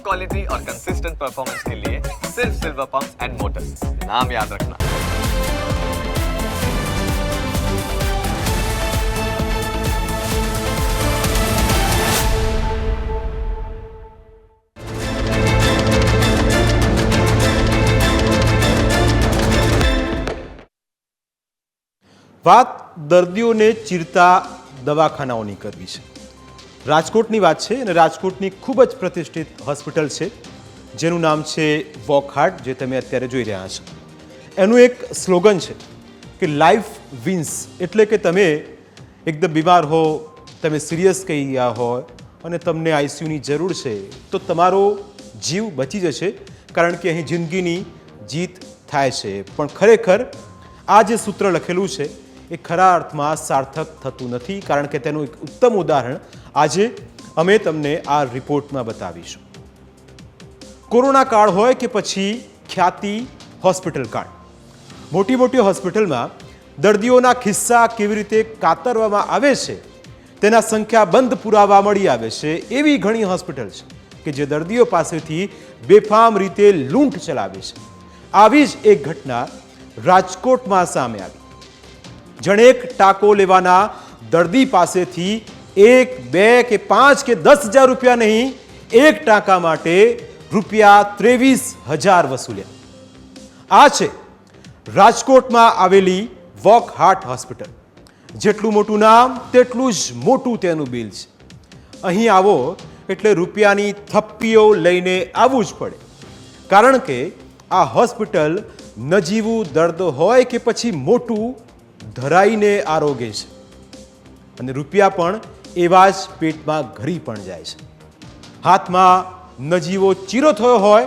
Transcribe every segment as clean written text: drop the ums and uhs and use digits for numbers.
Quality और consistent performance के लिए सिर्फ सिल्वर पंप्स एंड मोटर्स, नाम याद रखना। વાત દર્દીઓને ચીરતા દવાખાનાઓની કરવી છે। રાજકોટની વાત છે અને રાજકોટની ખૂબ જ પ્રતિષ્ઠિત હોસ્પિટલ છે જેનું નામ છે વોકહાર્ટ, જે તમે અત્યારે જોઈ રહ્યા છો। એનું એક સ્લોગન છે કે લાઈફ વિન્સ, એટલે કે તમે એકદમ બીમાર હો, તમે સિરિયસ કહી ગયા હોય અને તમને આઈસીયુની જરૂર છે તો તમારો જીવ બચી જશે, કારણ કે અહીં જિંદગીની જીત થાય છે। પણ ખરેખર આ જે સૂત્ર લખેલું છે એ ખરા અર્થમાં સાર્થક થતું નથી, કારણ કે તેનું એક ઉત્તમ ઉદાહરણ આજે અમે તમને આ રિપોર્ટમાં બતાવીશું। કોરોના કાળ હોય કે પછી ખ્યાતિ હોસ્પિટલ કાળ, મોટી મોટી હોસ્પિટલમાં દર્દીઓના ખિસ્સા કેવી રીતે કાતરવામાં આવે છે તેના સંખ્યાબંધ પુરાવા મળી આવે છે। એવી ઘણી હોસ્પિટલ છે કે જે દર્દીઓ પાસેથી બેફામ રીતે લૂંટ ચલાવે છે। આવી જ એક ઘટના રાજકોટમાં સામે આવી। જણેક ટાંકો લેવાના દર્દી પાસેથી 1, 2 કે 5 કે 10,000 રૂપિયા નહીં, એક ટાંકા માટે રૂપિયા 23,000 વસૂલ્યા। આ છે રાજકોટમાં આવેલી વોકહાર્ટ હોસ્પિટલ। જેટલું મોટું નામ તેટલું જ મોટું તેનું બિલ છે। અહીં આવો એટલે રૂપિયાની થપ્પીઓ લઈને આવવું જ પડે, કારણ કે આ હોસ્પિટલ નજીવું દર્દ હોય કે પછી મોટું ધરાઈને આરોગ્ય છે, અને રૂપિયા પણ એવા જ પેટમાં ઘરી પણ જાય છે। હાથમાં નજીવો ચીરો થયો હોય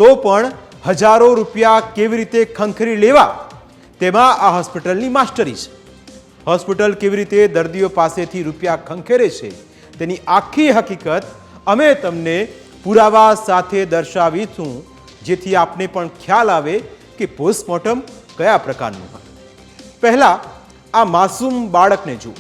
તો પણ હજારો રૂપિયા કેવી રીતે ખંખરી લેવા, તેમાં આ હોસ્પિટલની માસ્ટરી છે। હોસ્પિટલ કેવી રીતે દર્દીઓ પાસેથી રૂપિયા ખંખેરે છે તેની આખી હકીકત અમે તમને પુરાવા સાથે દર્શાવીશું, જેથી આપને પણ ખ્યાલ આવે કે પોસ્ટમોર્ટમ કયા પ્રકારનું હોય। પહેલા આ માસૂમ બાળકને જુઓ।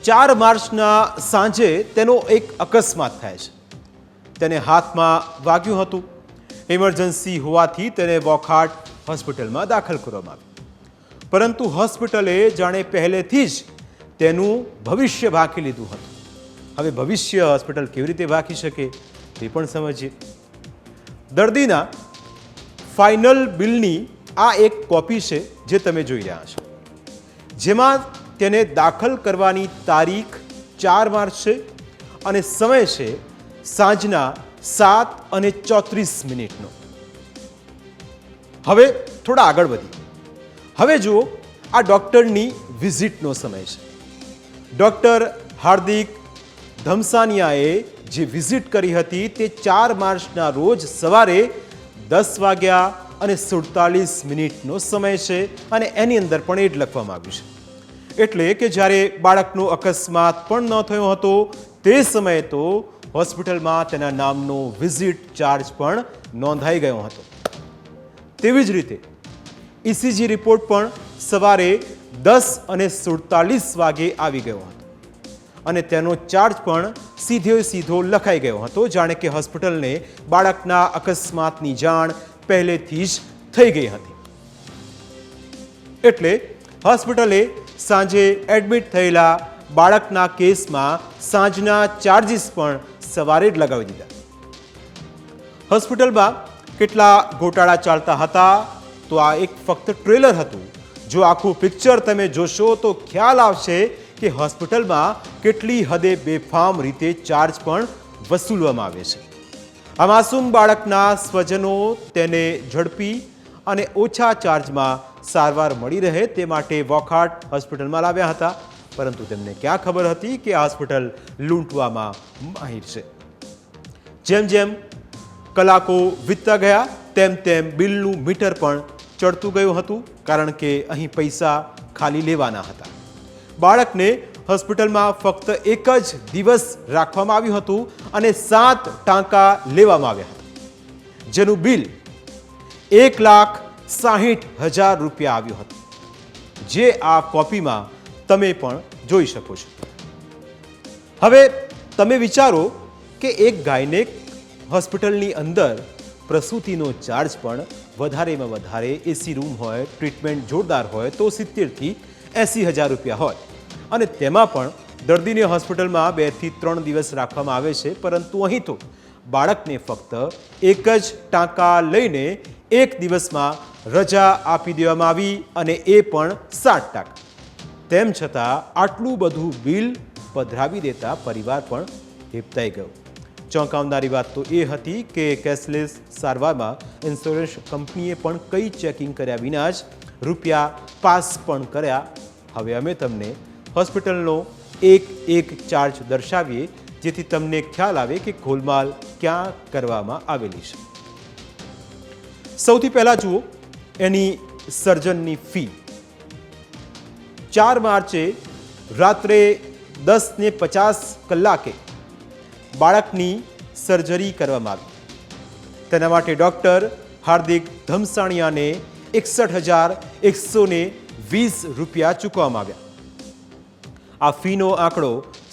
4 માર્ચના સાંજે તેનો એક અકસ્માત થાય છે। તેને હાથમાં વાગ્યું હતું। ઇમરજન્સી હોવાથી તેને વોકહાર્ટ હોસ્પિટલમાં દાખલ કરવામાં આવ્યો, પરંતુ હોસ્પિટલે જાણે પહેલેથી જ તેનું ભવિષ્ય ભાંકી લીધું હતું। હવે ભવિષ્ય હોસ્પિટલ કેવી રીતે ભાંકી શકે તે પણ સમજીએ। દર્દીના ફાઇનલ બિલની આ એક કોપી છે જે તમે જોઈ રહ્યા છો, જેમાં તેને દાખલ કરવાની તારીખ 4 માર્ચ છે અને સમય છે સાંજના 7:34। હવે થોડા આગળ વધી, હવે જુઓ આ ડૉક્ટરની વિઝિટનો સમય છે। ડૉક્ટર હાર્દિક ધમસાનિયાએ જે વિઝિટ કરી હતી તે 4 માર્ચના રોજ સવારે 10:47 સમય છે, અને એની અંદર પણ એ જ લખવામાં આવ્યું છે। એટલે કે જ્યારે બાળકનો અકસ્માત પણ ન થયો હતો તે સમયે તો હોસ્પિટલમાં તેના નામનો વિઝિટ ચાર્જ પણ નોંધાઈ ગયો હતો। તેવી જ રીતે ઇસીજી રિપોર્ટ પણ સવારે 10:47 આવી ગયો હતો, અને તેનો ચાર્જ પણ સીધો લખાઈ ગયો હતો, જાણે કે હોસ્પિટલને બાળકના અકસ્માતની જાણ પહેલેથી જ થઈ ગઈ હતી। એટલે હોસ્પિટલે સાંજે એડમિટ થયેલા બાળકના કેસમાં સાંજના ચાર્જીસ પણ સવારે જ લગાવી દીધા। હોસ્પિટલમાં કેટલા ગોટાળા ચાલતા હતા તો આ એક ફક્ત ટ્રેલર હતું। જો આખું પિક્ચર તમે જોશો તો ખ્યાલ આવશે કે હોસ્પિટલમાં કેટલી હદે બેફામ રીતે ચાર્જ પણ વસૂલવામાં આવે છે। આ માસૂમ બાળકના સ્વજનો તેને ઝડપી અને ઓછા ચાર્જમાં સારવાર મળી રહે તે માટે વોકહાર્ટ હોસ્પિટલમાં લાવ્યા હતા, પરંતુ તેમને ક્યાં ખબર હતી કે આ હોસ્પિટલ લૂંટવામાં માહિર છે। જેમ જેમ કલાકો વીતતા ગયા તેમ તેમ બિલનું મીટર પણ ચડતું ગયું હતું, કારણ કે અહીં પૈસા ખાલી લેવાના હતા। બાળકને હોસ્પિટલમાં ફક્ત એક જ દિવસ રાખવામાં આવ્યું હતું અને 7 ટાંકા લેવામાં આવ્યા હતા, જેનું બિલ 1,60,000 રૂપિયા આવ્યું હતું, જે આ કોપીમાં તમે પણ જોઈ શકો છો। હવે તમે વિચારો કે એક ગાયનેક હોસ્પિટલની અંદર પ્રસૂતિનો ચાર્જ પણ વધારેમાં વધારે એસી રૂમ હોય, ટ્રીટમેન્ટ જોરદાર હોય તો 70,000 થી 80,000 રૂપિયા હોય અને તેમાં પણ દર્દીને હોસ્પિટલમાં 2 થી 3 દિવસ રાખવામાં આવે છે, પરંતુ અહીં તો બાળકને ફક્ત એક જ ટાંકા લઈને 1 દિવસમાં રજા આપી દેવામાં આવી અને એ પણ 60%. તેમ છતાં આટલું બધું બિલ પધરાવી દેતા પરિવાર પણ હિપતાઈ ગયો. ચોંકાવનારી વાત તો એ હતી કે કેશલેસ સારવારમાં ઇન્સ્યોરન્સ કંપનીએ પણ કંઈ ચેકિંગ કર્યા વિના જ રૂપિયા પાસ પણ કર્યા. હવે અમે તમને હોસ્પિટલનો એક ચાર્જ દર્શાવીએ જેથી તમને ખ્યાલ આવે કે ગોલમાલ ક્યાં કરવામાં આવેલી છે. સૌથી પહેલાં જુઓ એની સર્જનની ફી. 4 માર્ચે રાત્રે 10:50 બાળકની સર્જરી કરવામાં આવી. તેના માટે ડૉક્ટર હાર્દિક ધમસાણિયાને 61,120 રૂપિયા ચૂકવવામાં આવ્યા. આ ફીનો આંકડો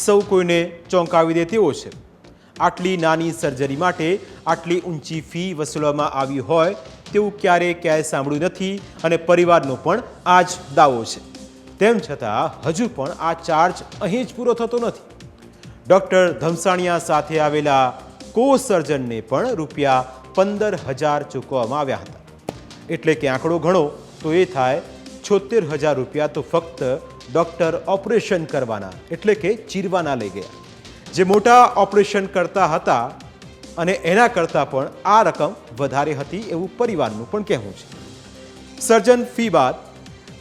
સૌ કોઈને ચોંકાવી દે તેવો છે. આટલી નાની સર્જરી માટે આટલી ઊંચી ફી વસૂલવામાં આવી હોય તેવું ક્યાંય સાંભળ્યું નથી અને પરિવારનો પણ આ જ દાવો છે. તેમ છતાં હજુ પણ આ ચાર્જ અહીં જ પૂરો થતો નથી. ડૉક્ટર ધમસાણિયા સાથે આવેલા કો સર્જનને પણ રૂપિયા 15,000 ચૂકવવામાં આવ્યા હતા. એટલે કે આંકડો ગણો તો એ થાય 76,000 રૂપિયા તો ફક્ત ડૉક્ટર ઓપરેશન કરવાના એટલે કે ચીરવાના લઈ ગયા. જે મોટા ઓપરેશન કરતા હતા અને એના કરતાં પણ આ રકમ વધારે હતી એવું પરિવારનું પણ કહેવું છે. સર્જન ફી બાદ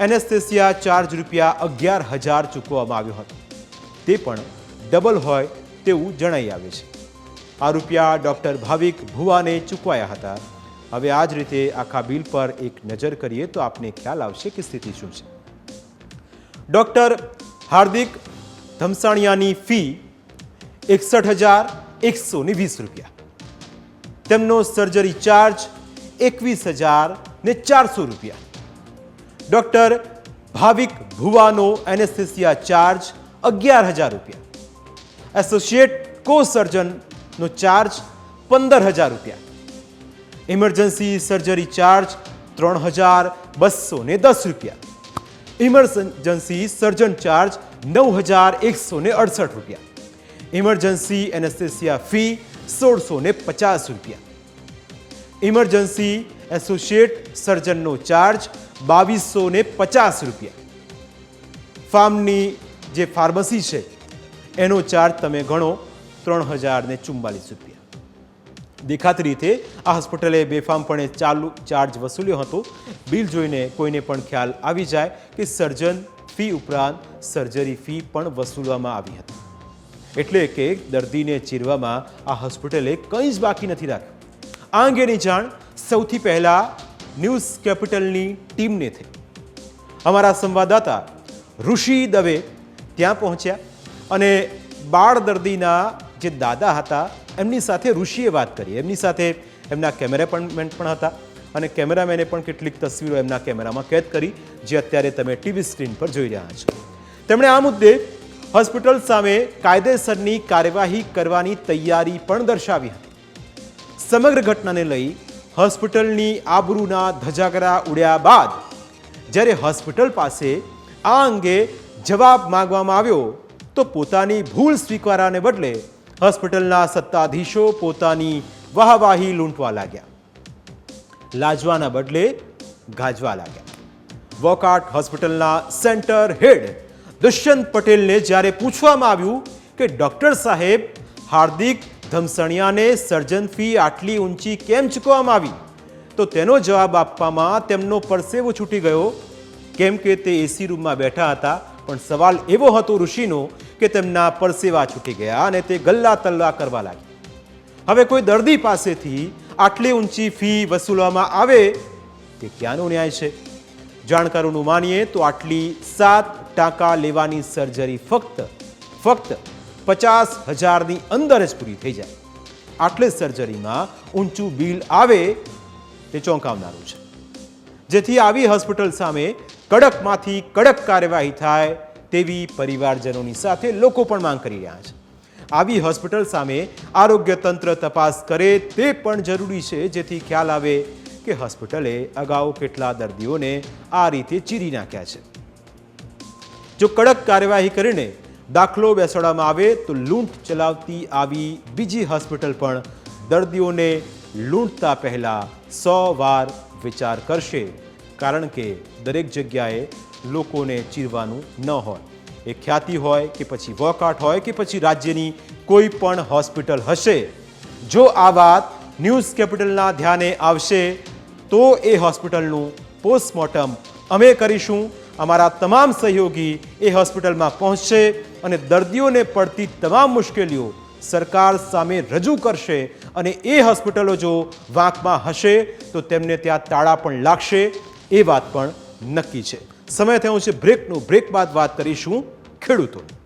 એનેસ્થેસિયા ચાર્જ રૂપિયા 11,000 ચૂકવવામાં આવ્યો હતો. તે પણ ડબલ હોય તેવું જણાઈ આવે છે. આ રૂપિયા ડૉક્ટર ભાવિક ભુવાને ચૂકવાયા હતા. હવે આ જ રીતે આખા બિલ પર એક નજર કરીએ તો આપને ખ્યાલ આવશે કે સ્થિતિ શું છે. ડૉક્ટર હાર્દિક ધમસાણિયાની ફી 61,120 રૂપિયા. તેમનો સર્જરી ચાર્જ 21,400 રૂપિયા. ડૉક્ટર ભાવિક ભુવાનો એનેસ્થેસિયા ચાર્જ 11,000 રૂપિયા. એસોસિએટ કો સર્જનનો ચાર્જ 15,000 રૂપિયા. ઇમરજન્સી સર્જરી ચાર્જ 3,210 રૂપિયા. ઇમરજન્સી સર્જન ચાર્જ 9,168 રૂપિયા. ઇમરજન્સી એનેસ્થેસિયા ફી 1,650 રૂપિયા. ઇમરજન્સી એસોસિએટ સર્જનનો ચાર્જ 2,250 રૂપિયા. ફાર્મની જે ફાર્મસી છે એનો ચાર્જ તમે ગણો 3,044 રૂપિયા. દેખાતી રીતે આ હોસ્પિટલે બેફામપણે ચાલુ ચાર્જ વસૂલ્યો હતો. બિલ જોઈને કોઈને પણ ખ્યાલ આવી જાય કે સર્જન ફી ઉપરાંત સર્જરી ફી પણ વસૂલવામાં આવી હતી. એટલે કે દર્દીને ચીરવામાં આ હોસ્પિટલે કંઈ જ બાકી નથી રાખ્યું. આ અંગેની જાણ સૌથી પહેલાં ન્યૂઝ કેપિટલની ટીમને થઈ. અમારા સંવાદદાતા ઋષિ દવે ત્યાં પહોંચ્યા અને બાળ દર્દીના જે દાદા હતા એમની સાથે ઋષિએ વાત કરી. એમની સાથે એમના કેમેરામેન પણ હતા અને કેમેરામેને પણ કેટલીક તસવીરો એમના કેમેરામાં કેદ કરી જે અત્યારે તમે ટીવી સ્ક્રીન પર જોઈ રહ્યા છો. તેમણે આ મુદ્દે હોસ્પિટલ સામે કાયદેસરની કાર્યવાહી કરવાની તૈયારી પણ દર્શાવી હતી. સમગ્ર ઘટનાને લઈ હોસ્પિટલની આબરૂના ધજાગરા ઉડ્યા બાદ જ્યારે હોસ્પિટલ પાસે આ અંગે જવાબ માંગવામાં આવ્યો તો પોતાની ભૂલ સ્વીકારવાને બદલે હોસ્પિટલના સત્તાધીશો પોતાની વાહવાહી લૂંટવા લાગ્યા. લાજવાના બદલે ગાજવા લાગ્યા. વોકઆઉટ હોસ્પિટલના સેન્ટર હેડ દુષ્યંત પટેલને જ્યારે પૂછવામાં આવ્યું કે ડૉક્ટર સાહેબ હાર્દિક ધમસણિયાને સર્જન ફી આટલી ઊંચી કેમ ચૂકવવામાં આવી તો તેનો જવાબ આપવામાં તેમનો પરસેવો છૂટી ગયો કેમ કે તે એસી રૂમમાં બેઠા હતા. પણ સવાલ એવો હતો ઋષિનો કે તેમના પરસેવા છૂટી ગયા અને તે ગલ્લા તલ્લા કરવા લાગ્યા. હવે કોઈ દર્દી પાસેથી આટલી ઊંચી ફી વસૂલવામાં આવે તે ક્યાંનો ન્યાય છે? જાણકારોનું માનીએ તો આટલી 7 ટાંકા લેવાની સર્જરી ફક્ત 50,000ની અંદર જ પૂરી થઈ જાય. આટલી સર્જરીમાં ઊંચું બિલ આવે તે ચોંકાવનારું છે. જેથી આવી હોસ્પિટલ સામે કડકમાંથી કડક કાર્યવાહી થાય તેવી પરિવારજનોની સાથે લોકો પણ માંગ કરી રહ્યા છે. આવી હોસ્પિટલ સામે આરોગ્ય તંત્ર તપાસ કરે તે પણ જરૂરી છે, જેથી ખ્યાલ આવે કે હોસ્પિટલે અગાઉ કેટલા દર્દીઓને આ રીતે ચીરી નાખ્યા છે. જો કડક કાર્યવાહી કરીને દાખલો બેસાડવામાં આવે તો લૂંટ ચલાવતી આવી બીજી હોસ્પિટલ પણ દર્દીઓને લૂંટતા પહેલા 100 વાર વિચાર કરશે, કારણ કે દરેક જગ્યાએ લોકોને ચીરવાનું ન હોય. એ ખ્યાતિ હોય કે પછી વોકઆઉટ હોય કે પછી રાજ્યની કોઈ પણ હોસ્પિટલ હશે, જો આ વાત ન્યૂઝ કેપિટલના ધ્યાને આવશે તો એ હોસ્પિટલનું પોસ્ટમોર્ટમ અમે કરીશું. અમારા તમામ સહયોગી એ હોસ્પિટલમાં પહોંચશે અને દર્દીઓને પડતી તમામ મુશ્કેલીઓ સરકાર સામે રજૂ કરશે, અને એ હોસ્પિટલો જો વાંકમાં હશે તો તેમને ત્યાં તાળા પણ લાગશે, એ વાત પણ નક્કી છે. સમય થયો છે બ્રેકનો. બ્રેક બાદ વાત કરીશું ખેડૂતોની.